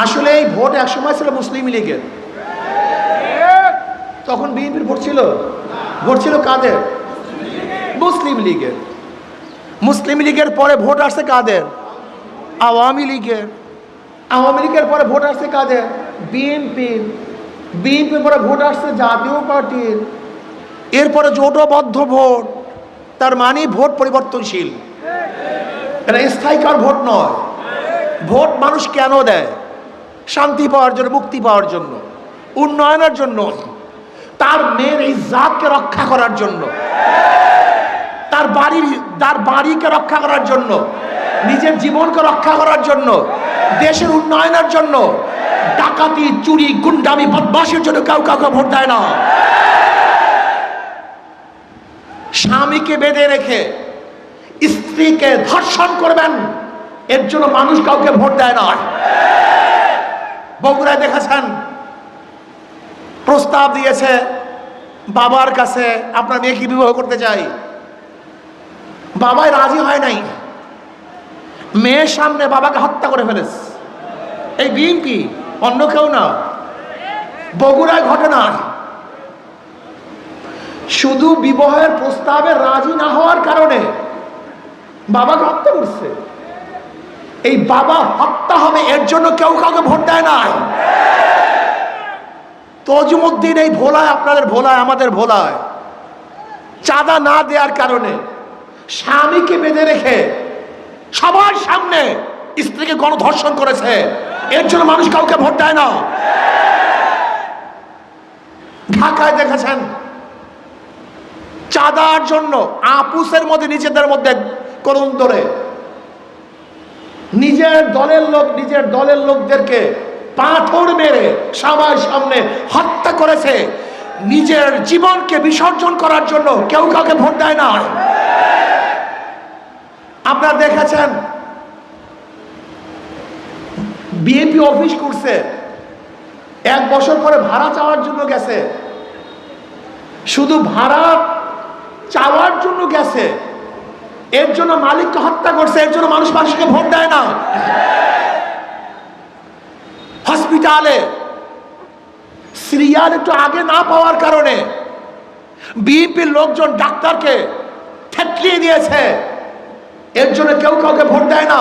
আসলে এই ভোট একসময় ছিল মুসলিম লীগের, তখন বিএনপির ভোট ছিল। ভোট ছিল কাদের? মুসলিম লীগের। মুসলিম লীগের পরে ভোট আসছে কাদের? আওয়ামী লীগের। আওয়ামী লীগের পরে ভোট আসছে কাদের? বিএনপির। বিএনপির পরে ভোট আসছে জাতীয় পার্টির। এরপরে জোটবদ্ধ ভোট, তার মানে ভোট পরিবর্তনশীল, এটা স্থায়ীকার ভোট নয়। ভোট মানুষ কেন দেয়? শান্তি পাওয়ার জন্য, মুক্তি পাওয়ার জন্য, উন্নয়নের জন্য, তার মেয়ের ইজ্জাতকে রক্ষা করার জন্য, তার বাড়িকে রক্ষা করার জন্য, নিজের জীবনকে রক্ষা করার জন্য, দেশের উন্নয়নের জন্য। ডাকাতি, চুরি, গুন্ডামি, বদমাশের জন্য কেউ কাউকে ভোট দেয় না। স্বামীকে বেঁধে রেখে স্ত্রীকে ধর্ষণ করবেন, এর জন্য মানুষ কাউকে ভোট দেয় না। বগুড়ায় দেখেছেন, প্রস্তাব দিয়েছে বাবার কাছে, আপনার মেয়েকে বিবাহ করতে চাই। বাবাই রাজি হয় নাই, মেয়ের সামনে বাবাকে হত্যা করে ফেলেছে। এই বিএনপি, অন্য কেউ না। বগুড়ায় ঘটনা, শুধু বিবাহের প্রস্তাবে রাজি না হওয়ার কারণে বাবাকে হত্যা করছে। এই বাবা হত্যা হবে, এর জন্য কেউ কাউকে ভোট দেয় না। তজুমুদ্দিন এই ভোলায়, আপনাদের ভোলায়, আমাদের ভোলায় চাঁদা না দেওয়ার কারণে স্বামীকে বেঁধে রেখে সবার সামনে স্ত্রীকে গণধর্ষণ করেছে, এর জন্য মানুষ কাউকে ভোট দেয় না। ঢাকায় দেখেছেন, চাঁদার জন্য আপুসের মধ্যে, নিজেদের মধ্যে করুণ ধরে নিজের দলের লোকদেরকে পাথর মেরে সবার সামনে হত্যা করেছে। নিজের জীবনকে বিসর্জন করার জন্য কেউ কাউকে ভোট দেয় না। আপনারা দেখেছেন, বিএনপি অফিস করছে, 1 বছর পরে ভাড়া চাওয়ার জন্য গেছে, শুধু ভাড়া চাওয়ার জন্য গেছে, এর জন্য মালিককে হত্যা করছে, এর জন্য মানুষকে ভোট দেয় না। হসপিটালে সিরিয়াল একটু আগে না পাওয়ার কারণে বিএনপির লোকজন ডাক্তারকে থেতলিয়ে দিয়েছে, এর জন্য কেউ কাউকে ভোট দেয় না।